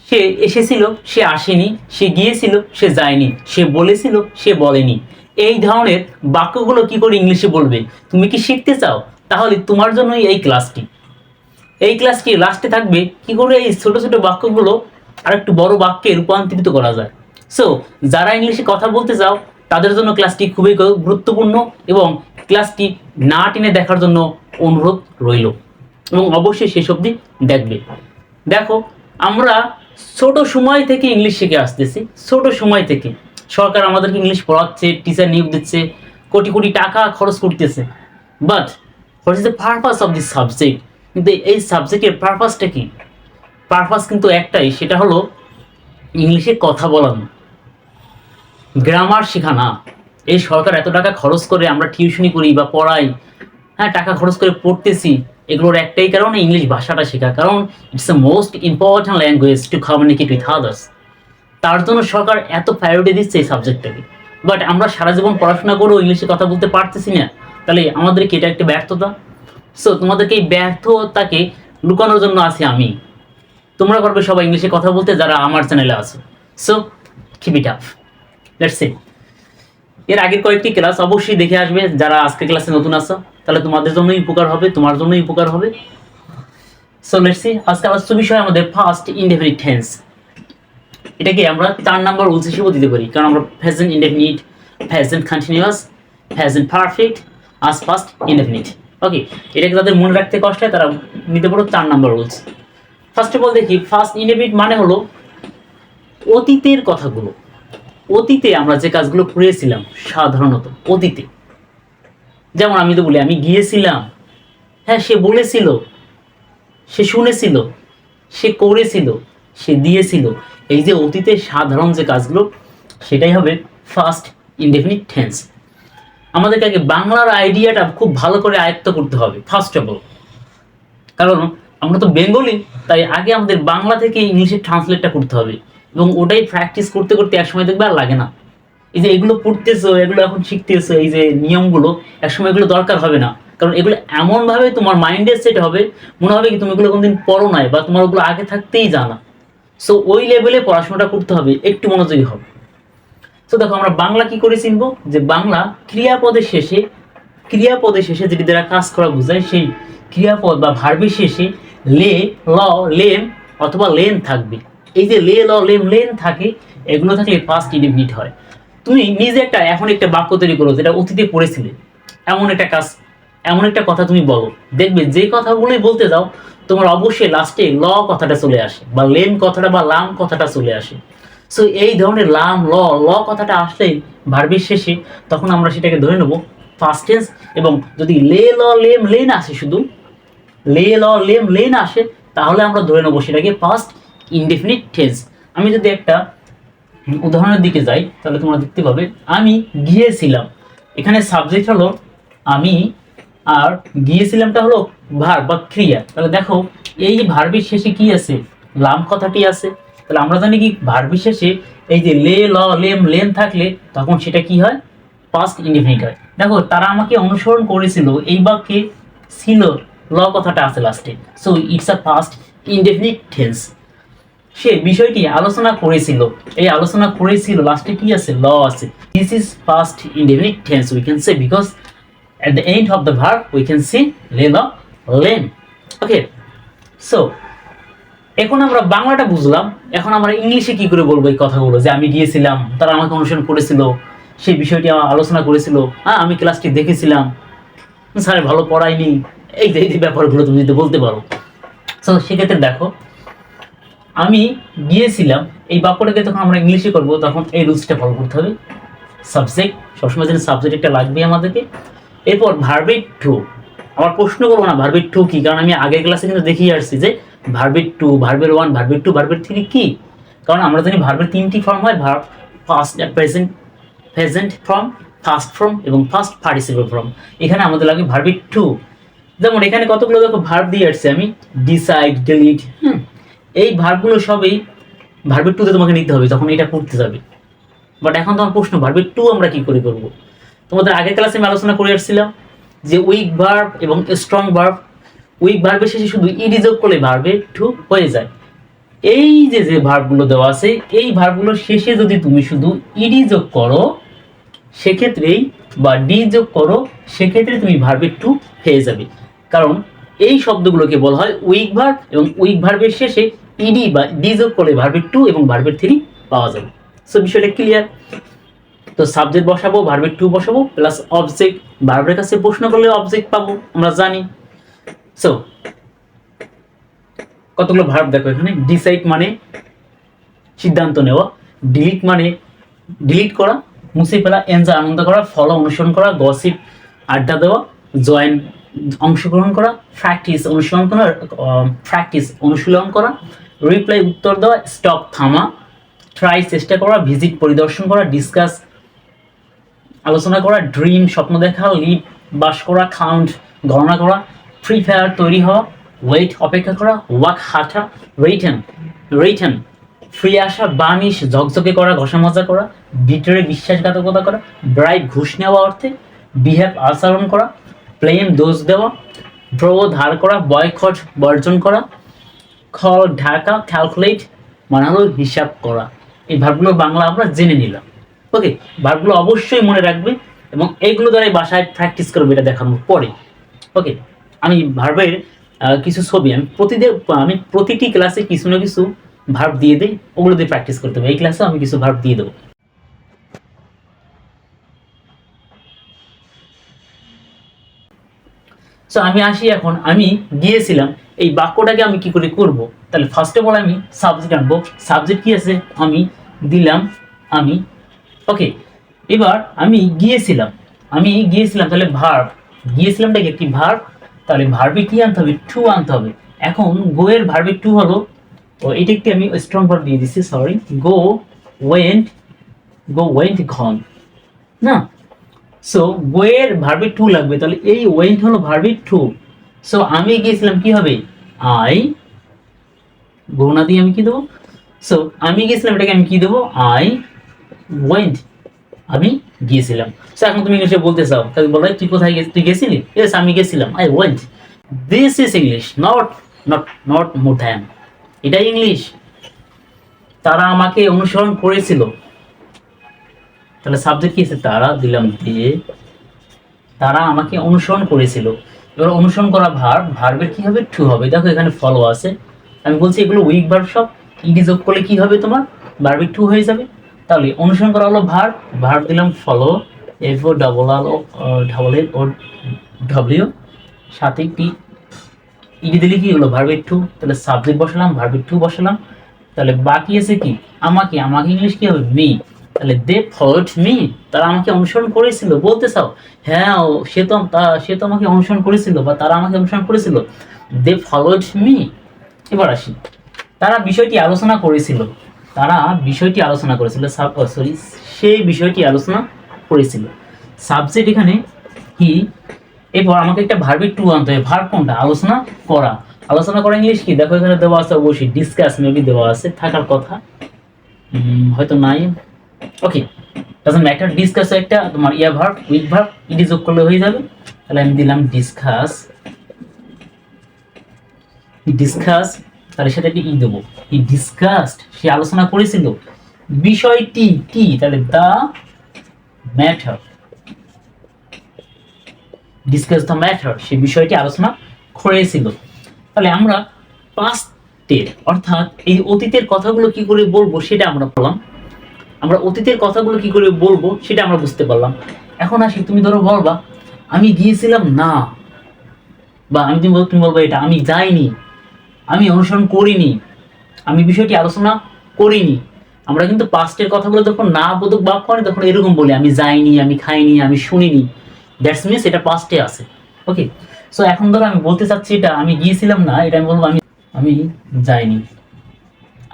সে এসেছিল, সে আসেনি, সে গিয়েছিল, সে যায়নি, সে বলেছিল, সে বলেনি। এই ধরনের বাক্যগুলো কি করে ইংলিশে বলবে? তুমি কি শিখতে চাও? তাহলে তোমার জন্যই এই ক্লাসটি। এই ক্লাসটি লাস্টে থাকবে কি করে এই ছোট ছোট বাক্যগুলো আর একটু বড় বাক্যে রূপান্তরিত করা যায়। সো যারা ইংলিশে কথা বলতে চাও তাদের জন্য ক্লাসটি খুবই গুরুত্বপূর্ণ, এবং ক্লাসটি না টেনে দেখার জন্য অনুরোধ রইল, এবং অবশ্যই শেষ অবধি দেখবে। দেখো, আমরা ছোট সময় থেকে ইংলিশ শিখে আসতেছি। ছোট সময় থেকে সরকার আমাদেরকে ইংলিশ পড়াচ্ছে, টিচার নিয়োগ দিচ্ছে, কোটি কোটি টাকা খরচ করতেছে। But what is the purpose of this subject? কিন্তু এই সাবজেক্টের পারপাসটা কি? পারপাস কিন্তু একটাই, সেটা হলো ইংলিশে কথা বলানো, গ্রামার শেখা না। এই সরকার এত টাকা খরচ করে আমরা টিউশনি করি বা পড়াই, হ্যাঁ টাকা খরচ করে পড়তেছি, এগুলোর একটাই কারণ ইংলিশ ভাষাটা শেখা। কারণ it's the most important language to communicate with others. তার জন্য সরকার এত প্রায়োরিটি দিচ্ছে এই সাবজেক্টটাকে। বাট আমরা সারা জীবন পড়াশোনা করেও ইংলিশে কথা বলতে পারতেছি না, তাহলে আমাদেরকে এটা একটা ব্যর্থতা। সো তোমাদেরকে এই ব্যর্থতাকে লুকানোর জন্য আছি আমি। তোমরা পারবে সবাই ইংলিশে কথা বলতে যারা আমার চ্যানেলে আছো। So keep it up, let's see. এর আগের কয়েকটি ক্লাস অবশ্যই দেখে আসবে যারা আজকে ক্লাসে নতুন আসো, তাহলে তোমাদের জন্যই উপকার হবে, তোমার জন্যই উপকার হবে। সো লেটস সি, আজকে আলোচ্য বিষয় আমাদের ফার্স্ট ইনডেফিনিট টেন্স। এটাকে আমরা 4 নাম্বার রুলস হিসেবে দিতে পারি, কারণ আমরা present indefinite, present continuous, present perfect, আজ পাস্ট ইনডেফিনিট। ওকে, এটাকে যাদের মনে রাখতে কষ্ট হয় তারা নিতে পারো 4 number rules. First of all দেখি, ফার্স্ট ইনডেফিনিট মানে হলো অতীতের কথাগুলো। অতীতে আমরা যে কাজগুলো করেছিলাম, সাধারণত অতীতে, যেমন আমি তো বলি আমি গিয়েছিলাম, হ্যাঁ সে বলেছিল, সে শুনেছিল, সে করেছিল, সে দিয়েছিল। এই যে অতীতের সাধারণ যে কাজগুলো, সেটাই হবে ফার্স্ট ইনডেফিনিট টেন্স। আমাদেরকে আগে বাংলার আইডিয়াটা খুব ভালো করে আয়ত্ত করতে হবে ফার্স্ট অফ অল, কারণ আমরা তো বেঙ্গলি, তাই আগে আমাদের বাংলা থেকে ইংলিশে ট্রান্সলেটটা করতে হবে, এবং ওটাই প্র্যাকটিস করতে করতে একসময় দেখবে আর লাগে না। এই যে এগুলো পড়তেছো, এগুলো এখন শিখতেছো, এই যে নিয়মগুলো, একসময় এগুলো দরকার হবে না, কারণ এগুলো এমনভাবে তোমার মাইন্ডে সেট হবে, মনে হবে কি তুমি এগুলো কোনদিন পড়ো নাই, বা তোমার ওগুলো আগে থাকতেই জানা। সো ওই লেভেলে পড়াশোনাটা করতে হবে, একটু মনোযোগী হবে। তো দেখো, আমরা বাংলা কি করে চিনবো? যে বাংলা ক্রিয়াপদের শেষে যেটি দ্বারা কাজ করা বোঝায়, সেই ক্রিয়াপদ বা ভার্বের শেষে লে, ল, লেম অথবা লেন থাকবে। এই যে লে, ল, লেম, লেন থাকে, এগুলো থাকলে ফার্স্ট ইনডেফিনিট হয়। তুমি নিজে এখন একটা বাক্য তৈরি করো যেটা অতীতে পড়েছিলে, এমন একটা কাজ, এমন একটা কথা তুমি বলো, দেখবে যে কথাগুলোই বলতে যাও তোমার অবশ্যই লাস্টে ল কথাটা চলে আসে, বা লেম কথাটা বা লাম কথাটা চলে আসে। সো এই ধরনের লাম, ল, ল কথাটা আসলেই ভার্বের শেষে, তখন আমরা সেটাকে ধরে নেব ফার্স্ট টেন্স। এবং যদি লে, ল, লেম, লেন আসে, শুধু লে, ল, লেম, লেন আসে, তাহলে আমরা ধরে নেব সেটাকে ফার্স্ট ইনডেফিনিট টেন্স। আমি যদি একটা উদাহরণের দিকে যাই, তাহলে তোমরা দেখতে পাবে আমি গিয়েছিলাম, এখানে সাবজেক্ট হলো আমি, আর গিয়েছিলামটা হলো ভার্ব বা ক্রিয়া। তাহলে দেখো, এই ভার্বের শেষে কি আছে? লাম কথাটি আছে। তাহলে আমরা জানি কি ভার্বের শেষে এই যে লে, ল, লেম, লেন থাকলে তখন সেটা কি হয়? পাস্ট ইনডেফিনিট হয়। দেখো, তারা আমাকে অনুসরণ করেছিল, এই বাক্যে ছিল, ল কথাটা আছে লাস্টে, so it's a past indefinite tense. সে বিষয়টি আলোচনা করেছিল, এই আলোচনা করেছিল লাস্টে কি আছে? ল আছে। This is past indefinite tense we can say, because at the end of the verb we can see লে, ল, লেন। ওকে, সো এখন আমরা বাংলাটা বুঝলাম, এখন আমরা ইংলিশে কি করে বলবো এই কথাগুলো? যে আমি গিয়েছিলাম, তারা আমাকে অনুসরণ করেছিল, সেই বিষয়টি আলোচনা করেছিল, হ্যাঁ আমি ক্লাসটি দেখেছিলাম, স্যার ভালো পড়ায়নি, এই যে ব্যাপারগুলো তুমি যদি বলতে পারো। সো সেক্ষেত্রে দেখো, আমি গিয়েছিলাম, এই বাক্যটাকে তখন আমরা ইংলিশে করবো, তখন এই রুলসটা ফলো করতে হবে। সাবজেক্ট সবসময় যেন সাবজেক্ট একটা লাগবে আমাদেরকে। এরপর ভার্বের টু, আমার প্রশ্ন করবো না ভার্বের টু কি, কারণ আমি আগের ক্লাসে কিন্তু দেখিয়ে আসছি যে ভার্বের টু, ভার্বের ওয়ান, ভার্বের টু, ভার্বের থ্রি কি। কারণ আমরা জানি ভার্বের 3টি ফর্ম হয়, verb first present, present form, first form এবং ফার্স্ট পার্টিসিপল ফর্ম। এখানে আমাদের লাগে ভার্বের টু। যেমন এখানে কতগুলো দেখো ভার্ব দিয়ে আসছে আমি, ডিসাইড, ডিলিট, এই ভার্বগুলো সবই ভার্বের টুতে তোমাকে নিতে হবে যখন এটা করতে যাবে। বাট এখন তোমার প্রশ্ন, ভার্বের টু আমরা কি করে করবো? তোমাদের আগের ক্লাসে আমি আলোচনা করে আসছিলাম যে উইক ভার্ব এবং স্ট্রং ভার্ব, উইক ভার্বের শেষে শুধু ইডি যোগ করলে ভার্বে টু হয়ে যায়। এই যে যে ভার্বগুলো দেওয়া আছে, এই ভার্বগুলোর শেষে যদি তুমি শুধু ইডি যোগ করো সেক্ষেত্রেই, বা ডি যোগ করো সেক্ষেত্রে তুমি ভার্বের টু পেয়ে যাবে। কারণ এই শব্দগুলোকে বলা হয় উইক ভার্ব, এবং উইক ভার্বের শেষে ইডি বা ডি যোগ করলে ভার্বের টু এবং ভার্বের থ্রি পাওয়া যাবে। সো বিষয়টা ক্লিয়ার। তো সাবজেক্ট বসাবো, ভার্বের টু বসাবো, প্লাস অবজেক্ট, ভার্বের কাছে প্রশ্ন করলে অবজেক্ট পাবো, আমরা জানি। সো কতগুলো ভার্ব দেখো এখানে। ডিসাইড মানে সিদ্ধান্ত নেওয়া, ডিলিট মানে ডিলিট করা, মুছে ফেলা, এনজয় আনন্দ করা, ফলো অনুসরণ করা, গসিপ আড্ডা দেওয়া, জয়েন অংশগ্রহণ করা, প্র্যাকটিস অনুশীলন করা, অনুশীলন করা, রিপ্লাই উত্তর দেওয়া, স্টপ থামা, ট্রাই চেষ্টা করা, ভিজিট পরিদর্শন করা, ডিসকাস আলোচনা করা, ড্রিম স্বপ্ন দেখা, লিভ বাস করা, কাউন্ট গণনা করা, প্রিপেয়ার তৈরি হওয়া, ওয়েট অপেক্ষা করা, ওয়াক হাঁটা, রিটার্ন ফিরে আসা, বার্নিশ ঝকঝকে করা, ঘষা মজা করা, বিটরে বিশ্বাসঘাতকতা করা, ব্রাইব ঘুষ নেওয়া অর্থে, বিহেভ আচরণ করা, প্লেম দোষ দেওয়া, ড্র ধার করা, বয়কট বর্জন করা, খল ঢাকা, ক্যালকুলেট মানে হলো হিসাব করা। এই ভার্বগুলো বাংলা আমরা জেনে নিলাম। ওকে, ভার্বগুলো অবশ্যই মনে রাখবে এবং এইগুলো দ্বারাই বাসায় প্র্যাকটিস করবে এটা দেখানোর পরে। ওকে, আমি ভার্বের কিছু ছবি আমি প্রতিটি ক্লাসে কিছু না কিছু ভার্ব দিয়ে দিই, ওগুলো দিয়ে প্র্যাকটিস করতে হবে। এই ক্লাসে আমি কিছু ভার্ব দিয়ে দেবো। সো আমি আসি এখন, আমি গিয়েছিলাম এই বাক্যটাকে আমি কি করে করব। তাহলে ফার্স্ট অফ অল আমি সাবজেক্ট আনবো। সাবজেক্ট কি আছে, আমি দিলাম আমি। ওকে, এবার আমি গিয়েছিলাম, তাহলে ভার্ব, গিয়েছিলামটাকে একটি ভার্ব, তাহলে ভার্বে কি আনতে হবে, টু আনতে হবে। এখন গো এর ভার্বে টু হলো, ও এটা একটি আমি স্ট্রং ভার্ব দিয়ে দিচ্ছি, সরি, গো ওয়েন্ট গন না। সো গো এর ভার্বে টু লাগবে, তাহলে এই ওয়েন্ট হলো ভার্বে টু। সো আমি গিয়েছিলাম কি হবে, আই, গো না দিয়ে আমি কি দেবো, সো আমি গিয়েছিলাম এটাকে আমি কি দেবো, আই ওয়েন্ট, আমি গিয়েছিলাম। সো এখন তুমি ইংলিশে বলতে চাও, তাহলে বলো তুই কোথায় গেছিস, তুই গেছিলি, ইয়েস আমি গেছিলাম, I went. This is English, not more than, এটাই ইংলিশ। তারা আমাকে অনুসরণ করেছিল, তাহলে সাবজেক্ট কি আছে, তারা দিলাম দিয়ে, তারা আমাকে অনুসরণ করেছিল। এবার অনুসরণ করা ভার্বের কি হবে, টু হবে। দেখো এখানে ফলো আছে, আমি বলছি এগুলো উইক ভার্ব সব, ইডি যোগ করলে কি হবে তোমার, ভার্বের টু হয়ে যাবে। তাহলে অনুসরণ করা হলো ভার্ব দিলাম follow, F O double L O W, সাথে একটি ইডি দিলে কি হলো, ভার্বের টু। তাহলে সাবজেক্ট বসালাম, ভার্বের টু বসালাম। তাহলে বাকি আছে কি, আমাকে ইংলিশ কি হবে, মি। তাহলে দে ফলোড মি, তারা আমাকে অনুসরণ করেছিল। বলতে চাও হ্যাঁ সে তো আমাকে অনুসরণ করেছিল, বা তারা আমাকে অনুসরণ করেছিল, দে ফলোড মি। এবার আসি, তারা বিষয়টি আলোচনা করেছিল, সেই বিষয়টি আলোচনা করেছিল। সাবজেক্ট এখানে কি, এরপর আমাকে একটা ভার্বের টু আনতে হবে। ভার্ব কোনটা, আলোচনা করা ইংলিশ কি, দেখো এখানে দেওয়া আছে অবশ্যই, ডিসকাস মেবি দেওয়া আছে, থাকার কথা, হয়তো নাই। ওকে, ডাজন্ট ম্যাটার, ডিসকাস একটা তোমার ভার্ব, উইথ ভার্ব, ইডি যোগ করলে হয়ে যাবে। তাহলে আমি দিলাম ডিসকাস, তাহলে সেটা ই দেবো, ই ডিসকাসড, সে আলোচনা করেছিল বিষয়টি কি, তাহলে the matter, discuss the matter, সে বিষয়টি আলোচনা করেছিল। তাহলে আমরা পাস্টের অর্থাৎ এই অতীতের কথাগুলো কি করে বলবো সেটা আমরা বললাম, সেটা আমরা বুঝতে পারলাম। এখন আসি, তুমি ধরো বলবা আমি গিয়েছিলাম না, বা তুমি বলবো এটা আমি যাইনি, আমি অনুসরণ করিনি, আমি বিষয়টি আলোচনা করিনি। আমরা কিন্তু পাস্টের কথাগুলো যখন না বোধক বাক্য হয় তখন এরকম বলি, আমি যাইনি, আমি খাইনি, আমি শুনিনি, দ্যাটস মিনস এটা পাস্টে আছে। ওকে, সো এখন ধরো আমি বলতে চাচ্ছি এটা আমি গিয়েছিলাম না, এটা আমি বলবো আমি যাইনি,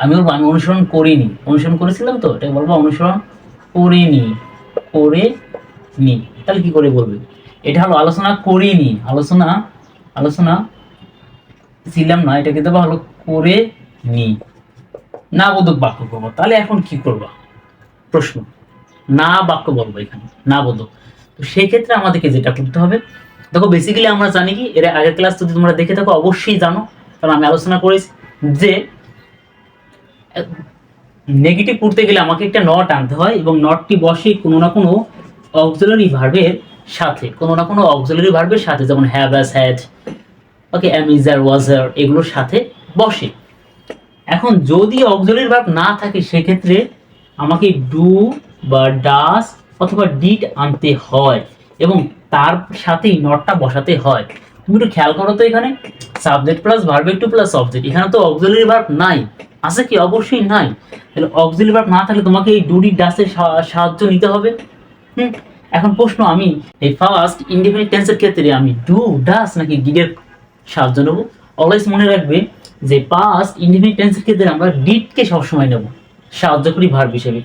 আমি বলবো আমি অনুসরণ করিনি, অনুসরণ করেছিলাম তো, এটা বলবো অনুসরণ করিনি। তাহলে কি করে বলবে, এটা হলো আলোচনা করিনি, আলোচনা ছিলাম না, এটাকে দেবো হলো করে নি, না বোধক বাক্য করবো। তাহলে এখন কি করবা, প্রশ্ন, না বাক্য বলবো এখানে, না বোধক। তো সেই ক্ষেত্রে আমাদেরকে যেটা করতে হবে, দেখো বেসিক্যালি আমরা জানি কি, এর আগের ক্লাস যদি তোমরা দেখে থাকো অবশ্যই জানো, কারণ আমি আলোচনা করেছি যে নেগেটিভ করতে গেলে আমাকে একটা নট আনতে হয় এবং নটটি বসে কোনো না কোনো অক্সিলারি ভার্বের সাথে, কোনো না কোনো অক্সিলারি ভার্বের সাথে, যেমন have, has, had, okay, am, is, are, was, are, এগুলোর সাথে বসে। এখন যদি অক্সিলারি ভার্ব না থাকে সেক্ষেত্রে আমাকে ডু বা ডাস অথবা ডিড আনতে হয় এবং তার সাথেই নটটা বসাতে হয়। তুমি একটু খেয়াল করো তো, এখানে subject plus verb two plus object, এখানে তো অক্সিলারি ভার্ব নাই, আছে কি? অবশ্যই নাই। তাহলে অক্সিলারি ভার্ব না থাকলে তোমাকে এই ডু ডিড ডাসের সাহায্য নিতে হবে। এখন প্রশ্ন, আমি এই ফার্স্ট ইনডিফিনিট টেন্সের ক্ষেত্রে আমি ডু ডাস নাকি ডিডের সাহায্য নেব? অলওয়েজ মনে রাখবে যে পাস্ট ইনডিফিনিট টেন্সের ক্ষেত্রে আমরা ডিডকে সবসময় নেব সাহায্যকারী ভার্ব হিসেবে।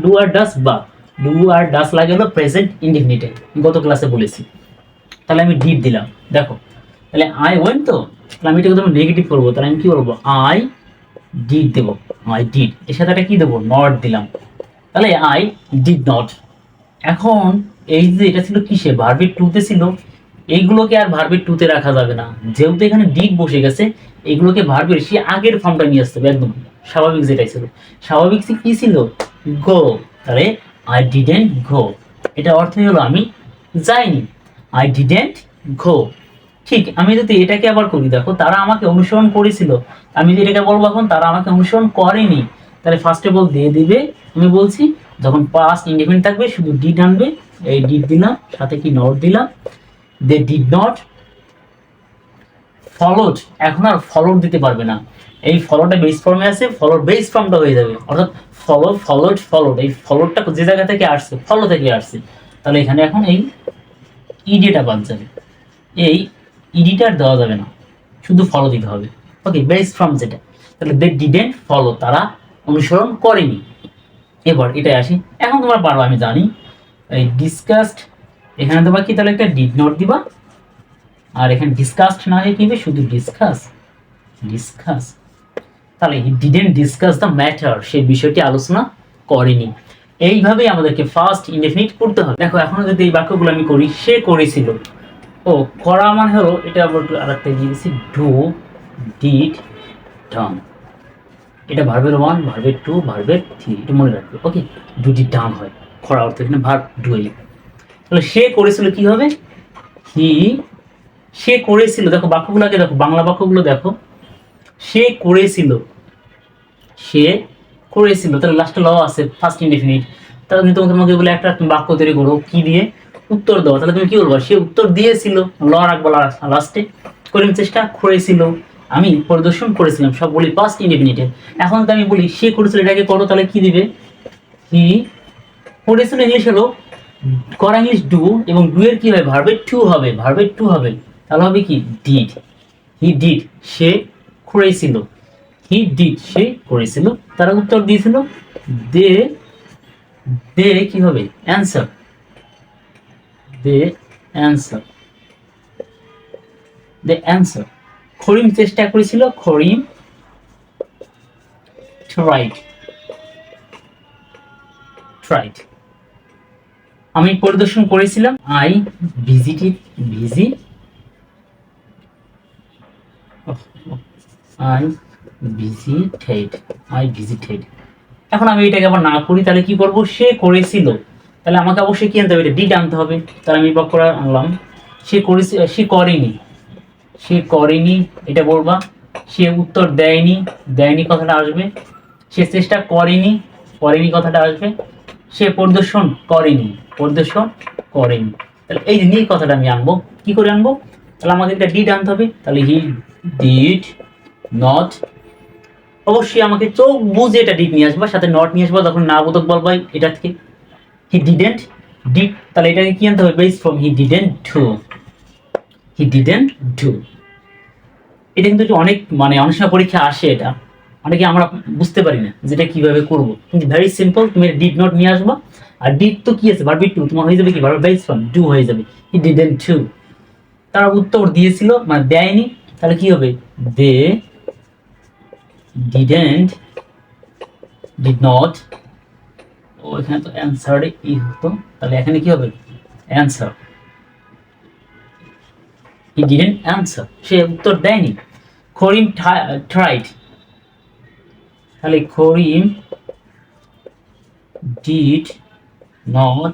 ডু আর ডাস বা ডু আর ডাস লাগে হলো প্রেজেন্ট ইনডিফিনিটে, গত ক্লাসে বলেছি। তাহলে আমি ডিড দিলাম, দেখো তাহলে আই ওয়েন্ট, তো তাহলে আমি এটাকে যখন নেগেটিভ করবো তাহলে আমি কি বলবো? আই ডিড দেবো, আই ডিড, এর সাথে একটা কি দেবো? নট দিলাম, তাহলে আই ডিড নট। এখন এই যে এটা ছিল কিসে? ভার্বের টুতে ছিল, এইগুলোকে আর ভার্বের টুতে রাখা যাবে না, যেহেতু এখানে ডিড বসে গেছে, এইগুলোকে ভার্বের সে আগের ফর্মটা নিয়ে আসতে হবে, একদম স্বাভাবিক যেটাই ছিল। স্বাভাবিক কি ছিল? গো, তাহলে আই ডিডেন্ট গো, এটা অর্থই হলো আমি যাইনি, আই ডিডেন্ট গো। ঠিক আমি যদি এটাকে আবার করি, দেখো তারা আমাকে অনুসরণ করেছিল, আমি যদি এটাকে বলবো এখন তারা আমাকে অনুসরণ করেনি, তাহলে ফার্স্ট অফ অল দিয়ে দিবে, আমি বলছি যখন পাস্ট ইনডিফিনিট থাকবে শুধু ডিড আনবে, এই ডিড দিলাম, সাথে কি নট দিলাম, দে ডিড নট ফলোড, এখন আর ফলোড দিতে পারবে না, এই ফলোটা বেস ফর্মে আছে, ফলোর বেস ফর্মটা হয়ে যাবে, অর্থাৎ ফলো, ফলোড, ফলোড, এই ফলোডটা যে জায়গা থেকে আসছে, ফলো থেকে আসছে, তাহলে এখানে এখন এই ইডিটা বাদ যাবে, এই ইডিটার দেওয়া যাবে না, শুধু ফলো দিতে হবে। ওকে, বেস ফর্ম যেটা, তাহলে দে ডিডেন্ট ফলো, তারা অনুসরণ করেনি। এবার এটাই আসি, এখন তোমরা পারো আমি জানি, এই ডিসকাসড, এখানে তোমার কি তাহলে একটা ডিড নট দিবা, আর এখানে ডিসকাসড না হয়ে কি হবে? শুধু ডিসকাস, ডিসকাস, তাহলে he didn't discuss the matter, সেই বিষয়টি আলোচনা করেনি। এইভাবেই আমাদেরকে ফার্স্ট ইনডেফিনিট করতে হবে। দেখো এখনো যদি এই বাক্যগুলো আমি করি, সে করেছিল, ও করা মানে হলো, এটা আবার আরেকটা দিয়ে দিচ্ছি, ডু ডিড ডান, এটা ভার্বের ওয়ান, ভার্বের টু, ভার্বের থ্রি, এটা মনে রাখবে। ওকে, ডু ডিড ডান হয়, করা অর্থ এখানে ভার্ব ডুয়েল। তাহলে সে করেছিল কি হবে? হি, সে করেছিল, দেখো বাক্যগুলোকে দেখো, বাংলা বাক্যগুলো দেখো, সে করেছিল, সে করেছিল, তাহলে লাস্টে ল আছে, ফার্স্ট ইনডেফিনিট। তাহলে তুমি তোমাকে বলে একটা বাক্য তৈরি করো, কি দিয়ে? উত্তর দাও, তাহলে তুমি কি বলবো? সে উত্তর দিয়েছিল, ল রাখবো লাস্টে, করিম চেষ্টা করেছিল, আমি পরিদর্শন করেছিলাম, সব বলি ফার্স্ট ইনডেফিনিটে। এখন তো আমি বলি সে করেছিল, এটাকে করো, তাহলে কি দিবে? হি করেছিল, ইংলিশ হলো করা, ইংলিশ ডু, এবং ডু এর কি হবে? ভার্বের টু হবে, ভার্বের টু হবে, তাহলে হবে কি? ডিড, হি ডিড, সে করেছিল, হি ডিড, সে করেছিল, তারা উত্তর দিয়েছিল, দে, দে কি হবে? অ্যান্সার, দে অ্যান্সার, দে অ্যান্সার। করিম চেষ্টা করেছিল, করিম ট্রাইড, ট্রাইড। আমি পরিদর্শন করেছিলাম, I visited, I visited, I visited. এখন আমি এটাকে আবার না করি, তাহলে কি করব? সে করেছিল, তাহলে আমাকে অবশ্যই কি আনতে হবে? এটা ডিড আনতে হবে, তাহলে আমি বাক্যটা আনলাম, সে করেছে, সে করেনি, সে করেনি, এটা বলবা। সে উত্তর দেয়নি, দেয়নি কথাটা আসবে। সে চেষ্টা করেনি, করেনি কথাটা আসবে। সে পরিদর্শন করেনি, পরিদর্শন করেনি, তাহলে এই যে কথাটা আমি আনবো, কি করে আনবো? তাহলে আমাকে একটা ডিড আনতে হবে, তাহলে হি ডিড নট, অবশ্যই আমাকে চোখ বুঝে এটা ডিড নিয়ে আসবা, সাথে নট নিয়ে আসবা, তখন না বোধক বলবা এটা থেকে। হি ডিডেন্ট ডিড, তাহলে এটাকে কি আনতে হবে? Base form he didn't do, he didn't do. এটা কিন্তু অনেক অনেক সময় পরীক্ষা আসে, এটা অনেকে আমরা বুঝতে পারি না যেটা কিভাবে করবো, কিন্তু ভেরি সিম্পল, তুমি ডিড নট নিয়ে আসবা, আর ডিড তো কি আছে? ভার্ব টু, তোমার হয়ে যাবে কি? ভার্ব বেস ফ্রম ডু হয়ে যাবে, হি ডিডেন্ট ডু। তারা উত্তর দিয়েছিল, দেয়নি, তাহলে কি হবে? দে ডিডেন্ট, ডিড নট, ও এখানে তো অ্যান্সার ই হতো, তাহলে এখানে কি হবে? অ্যান্সার, হি ডিডেন্ট অ্যান্সার, সে উত্তর দেয়নি। করিম ট্রাইড, তাহলে করিম ডিড নট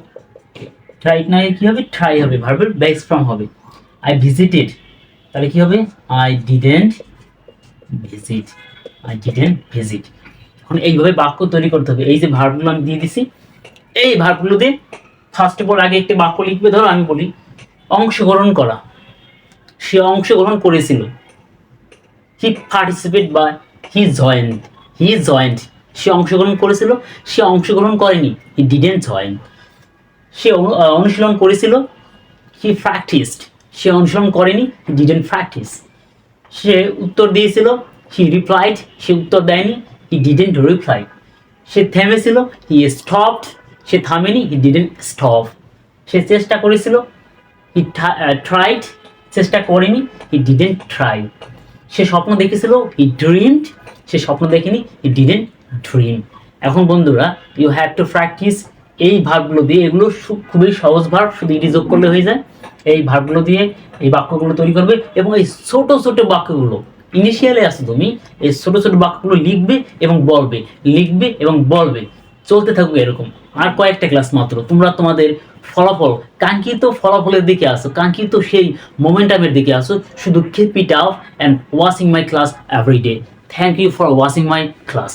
ট্রাই না, কি হবে, ট্রাই হবে, ভার্বের বেস ফর্ম হবে। আই ভিজিটেড, তাহলে কি হবে, I didn't visit, I didn't visit. এখন এইভাবে বাক্য তৈরি করতে হবে। এই যে ভার্বগুলো আমি দিয়ে দিছি, এই ভার্বগুলো দিয়ে ফার্স্ট অফ অল আগে একটি বাক্য লিখবে। ধরো আমি বলি অংশগ্রহণ করা, সে অংশগ্রহণ করেছিল। হি পার্টিসিপেট বা হি জয়েন্ট, সে অংশগ্রহণ করেছিল, সে অংশগ্রহণ করেনি, হি ডিডেন্ট জয়েন। সে অনুশীলন করেছিল, হি প্র্যাকটিসড, সে অনুসরণ করেনি, হি ডিডেন্ট প্র্যাকটিস। সে উত্তর দিয়েছিল, হি রিপ্লাইড, সে উত্তর দেয়নি, হি ডিডেন্ট রিপ্লাই। সে থেমেছিল, হি স্টপড, সে থামেনি, হি ডিডেন্ট স্টপ। সে চেষ্টা করেছিল, হি ট্রাইড, চেষ্টা করেনি, হি ডিডেন্ট ট্রাই। সে স্বপ্ন দেখেছিল, হি ড্রিমড, সে স্বপ্ন দেখেনি, হি ডিডেন্ট ড্রিম। এখন বন্ধুরা, ইউ হ্যাভ টু প্র্যাকটিস এই ভার্বগুলো দিয়ে। এগুলো খুবই সহজ ভার্ব, শুধু ইডি যোগ করলে হয়ে যায়। এই ভার্বগুলো দিয়ে এই বাক্যগুলো তৈরি করবে, এবং এই ছোট ছোট বাক্যগুলো ইনিশিয়ালে আসো তুমি, এই ছোট ছোট বাক্যগুলো লিখবে এবং বলবে, লিখবে এবং বলবে, চলতে থাকবে এরকম। আর কয়েকটা ক্লাস মাত্র, তোমরা তোমাদের ফলাফল, কাঙ্ক্ষিত ফলাফলের দিকে আসো, কাঙ্ক্ষিত সেই মোমেন্টামের দিকে আসো। শুধু keep it up and watching my class every day. Thank you for watching my class.